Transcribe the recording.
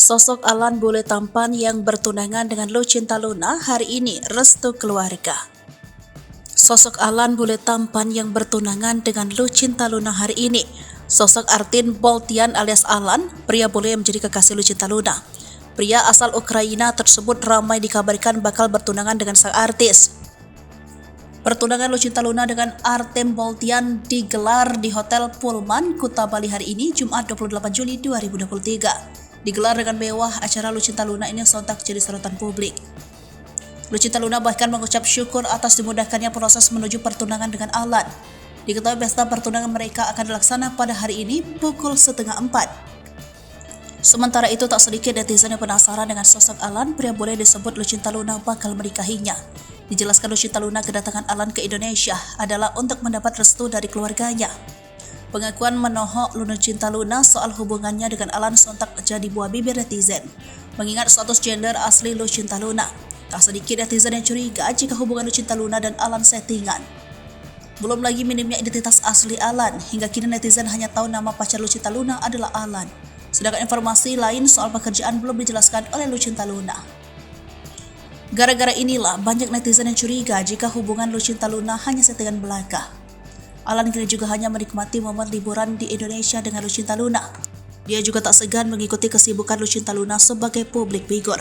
Sosok Alan bule tampan yang bertunangan dengan Lucinta Luna hari ini restu keluarga. Sosok Alan bule tampan yang bertunangan dengan Lucinta Luna hari ini. Sosok Artin Boltian alias Alan, pria bule yang menjadi kekasih Lucinta Luna. Pria asal Ukraina tersebut ramai dikabarkan bakal bertunangan dengan sang artis. Pertunangan Lucinta Luna dengan Artem Boltian digelar di Hotel Pullman, Kuta Bali hari ini, Jumat 28 Juli 2023. Digelar dengan mewah, acara Lucinta Luna ini sontak jadi sorotan publik. Lucinta Luna bahkan mengucap syukur atas dimudahkannya proses menuju pertunangan dengan Alan. Diketahui pesta pertunangan mereka akan dilaksanakan pada hari ini pukul 3:30. Sementara itu tak sedikit netizen yang penasaran dengan sosok Alan, pria bule disebut Lucinta Luna bakal menikahinya. Dijelaskan Lucinta Luna kedatangan Alan ke Indonesia adalah untuk mendapat restu dari keluarganya. Pengakuan menohok Lucinta Luna soal hubungannya dengan Alan sontak jadi buah bibir netizen. Mengingat status gender asli Lucinta Luna, tak sedikit netizen yang curiga jika hubungan Lucinta Luna dan Alan settingan. Belum lagi minimnya identitas asli Alan, hingga kini netizen hanya tahu nama pacar Lucinta Luna adalah Alan. Sedangkan informasi lain soal pekerjaan belum dijelaskan oleh Lucinta Luna. Gara-gara inilah banyak netizen yang curiga jika hubungan Lucinta Luna hanya settingan belaka. Alan kini juga hanya menikmati momen liburan di Indonesia dengan Lucinta Luna. Dia juga tak segan mengikuti kesibukan Lucinta Luna sebagai public figure.